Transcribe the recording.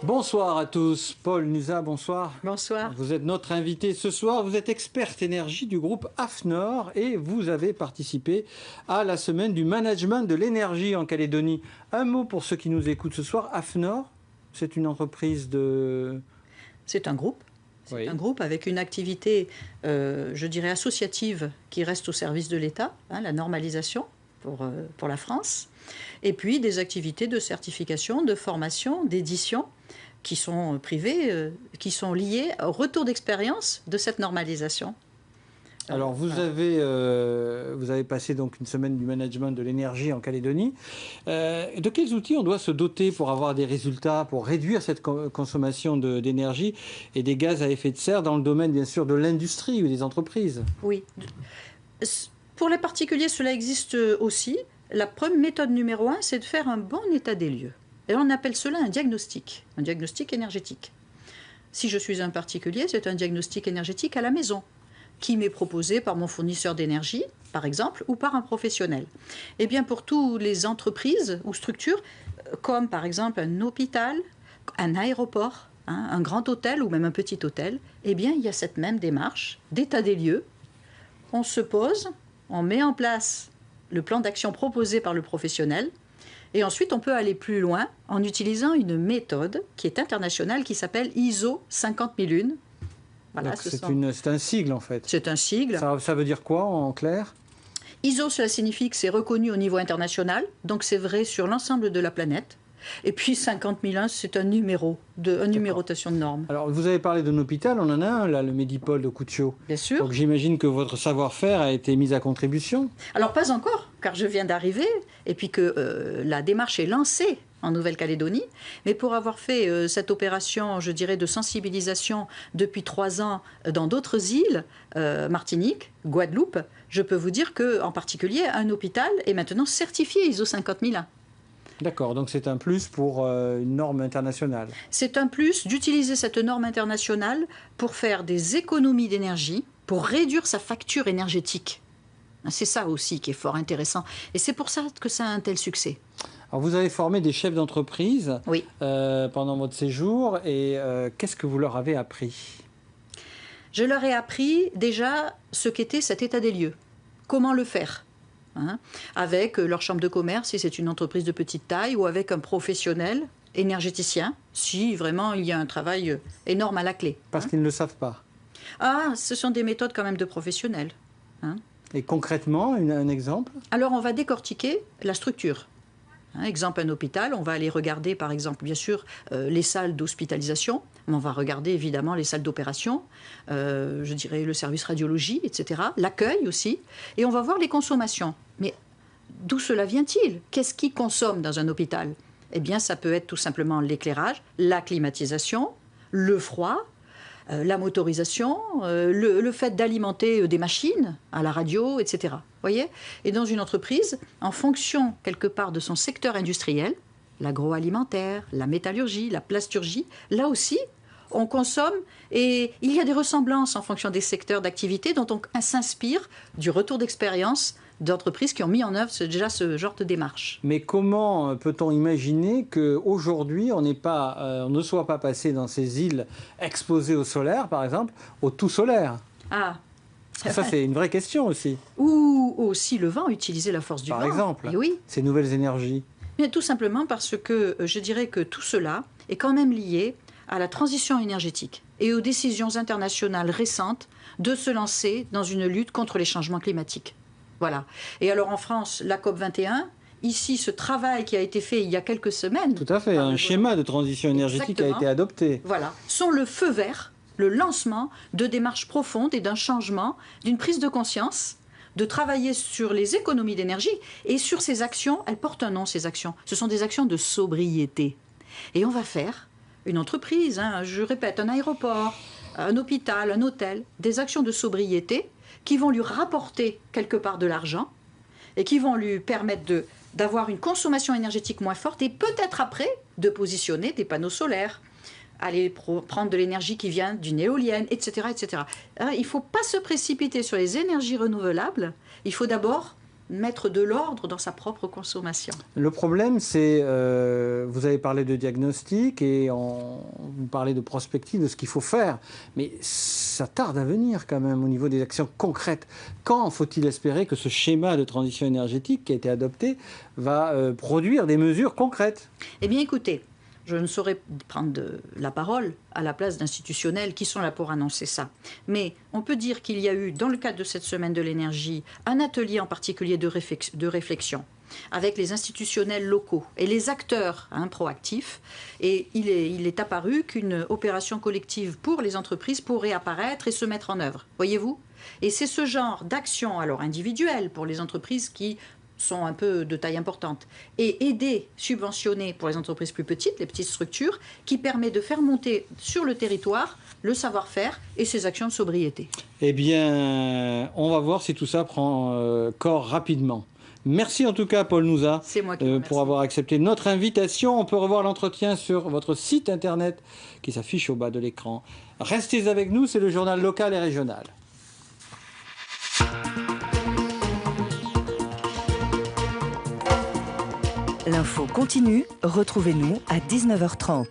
Bonsoir à tous. Paul Nuza, bonsoir. Bonsoir. Vous êtes notre invité ce soir. Vous êtes experte énergie du groupe AFNOR et vous avez participé à la semaine du management de l'énergie en Calédonie. Un mot pour ceux qui nous écoutent ce soir. AFNOR, c'est une entreprise de... C'est un groupe. C'est Oui. un groupe avec une activité, je dirais, associative qui reste au service de l'État, la normalisation pour la France, et puis des activités de certification, de formation, d'édition qui sont privées, qui sont liées au retour d'expérience de cette normalisation. Alors vous avez passé donc une semaine du management de l'énergie en Calédonie. De quels outils on doit se doter pour avoir des résultats, pour réduire cette consommation d'énergie et des gaz à effet de serre dans le domaine bien sûr de l'industrie ou des entreprises? Oui. Pour les particuliers, cela existe aussi. La première méthode numéro 1, c'est de faire un bon état des lieux. Et on appelle cela un diagnostic énergétique. Si je suis un particulier, c'est un diagnostic énergétique à la maison, qui m'est proposé par mon fournisseur d'énergie, par exemple, ou par un professionnel. Eh bien, pour toutes les entreprises ou structures, comme par exemple un hôpital, un aéroport, un grand hôtel ou même un petit hôtel, eh bien, il y a cette même démarche d'état des lieux. On se pose, on met en place le plan d'action proposé par le professionnel, et ensuite on peut aller plus loin en utilisant une méthode qui est internationale, qui s'appelle ISO 50001. Voilà, c'est un sigle en fait. C'est un sigle. Ça veut dire quoi en clair? ISO, cela signifie que c'est reconnu au niveau international, donc c'est vrai sur l'ensemble de la planète. Et puis 50001, c'est un numéro, une numérotation de normes. Alors vous avez parlé d'un hôpital, on en a un là, le Medipol de Kutcho. Bien sûr. Donc j'imagine que votre savoir-faire a été mis à contribution. Alors pas encore, car je viens d'arriver, et puis que la démarche est lancée en Nouvelle-Calédonie. Mais pour avoir fait cette opération, je dirais, de sensibilisation depuis 3 ans dans d'autres îles, Martinique, Guadeloupe, je peux vous dire qu'en particulier, un hôpital est maintenant certifié ISO 50001. D'accord, donc c'est un plus pour une norme internationale. C'est un plus d'utiliser cette norme internationale pour faire des économies d'énergie, pour réduire sa facture énergétique. C'est ça aussi qui est fort intéressant. Et c'est pour ça que ça a un tel succès. Alors vous avez formé des chefs d'entreprise Oui. Pendant votre séjour et qu'est-ce que vous leur avez appris? Je leur ai appris déjà ce qu'était cet état des lieux. Comment le faire, avec leur chambre de commerce si c'est une entreprise de petite taille ou avec un professionnel énergéticien si vraiment il y a un travail énorme à la clé. Parce qu'ils ne le savent pas. Ah, ce sont des méthodes quand même de professionnels. Et concrètement, un exemple? Alors on va décortiquer la structure. Exemple, un hôpital, on va aller regarder par exemple bien sûr les salles d'hospitalisation, mais on va regarder évidemment les salles d'opération, je dirais le service radiologie, etc. L'accueil aussi, et on va voir les consommations. Mais d'où cela vient-il? Qu'est-ce qui consomme dans un hôpital? Eh bien ça peut être tout simplement l'éclairage, la climatisation, le froid, la motorisation, le fait d'alimenter des machines à la radio, etc. Voyez? Et dans une entreprise, en fonction quelque part de son secteur industriel, l'agroalimentaire, la métallurgie, la plasturgie, là aussi, on consomme et il y a des ressemblances en fonction des secteurs d'activité dont on s'inspire du retour d'expérience d'entreprises qui ont mis en œuvre déjà ce genre de démarche. Mais comment peut-on imaginer qu'aujourd'hui, on ne soit pas passé dans ces îles exposées au solaire, par exemple, au tout solaire? Ah, ça, c'est une vraie question aussi. Ou aussi le vent, utiliser la force du vent. Par exemple, et oui. Ces nouvelles énergies. Mais tout simplement parce que je dirais que tout cela est quand même lié à la transition énergétique et aux décisions internationales récentes de se lancer dans une lutte contre les changements climatiques. Voilà. Et alors en France, la COP21, ici, ce travail qui a été fait il y a quelques semaines... Tout à fait, un schéma de transition énergétique a été adopté. Voilà, sont le feu vert, le lancement de démarches profondes et d'un changement, d'une prise de conscience, de travailler sur les économies d'énergie et sur ces actions. Elles portent un nom, ces actions. Ce sont des actions de sobriété. Et on va faire une entreprise, je répète, un aéroport, un hôpital, un hôtel, des actions de sobriété qui vont lui rapporter quelque part de l'argent et qui vont lui permettre d'avoir une consommation énergétique moins forte et peut-être après de positionner des panneaux solaires, aller prendre de l'énergie qui vient d'une éolienne, etc. etc. Alors, il ne faut pas se précipiter sur les énergies renouvelables, il faut d'abord mettre de l'ordre dans sa propre consommation. Le problème, c'est, vous avez parlé de diagnostic et vous parlez de prospective, de ce qu'il faut faire, mais ça tarde à venir quand même au niveau des actions concrètes. Quand faut-il espérer que ce schéma de transition énergétique qui a été adopté va produire des mesures concrètes? Eh bien écoutez, je ne saurais prendre la parole à la place d'institutionnels qui sont là pour annoncer ça. Mais on peut dire qu'il y a eu, dans le cadre de cette semaine de l'énergie, un atelier en particulier de réflexion avec les institutionnels locaux et les acteurs proactifs. Et il est apparu qu'une opération collective pour les entreprises pourrait apparaître et se mettre en œuvre. Voyez-vous ? Et c'est ce genre d'action, alors individuelle pour les entreprises qui sont un peu de taille importante, et aider, subventionner pour les entreprises plus petites, les petites structures, qui permet de faire monter sur le territoire le savoir-faire et ses actions de sobriété. Eh bien, on va voir si tout ça prend corps rapidement. Merci en tout cas, Paul Nouzat, pour avoir accepté notre invitation. On peut revoir l'entretien sur votre site internet qui s'affiche au bas de l'écran. Restez avec nous, c'est le journal local et régional. L'info continue, retrouvez-nous à 19h30.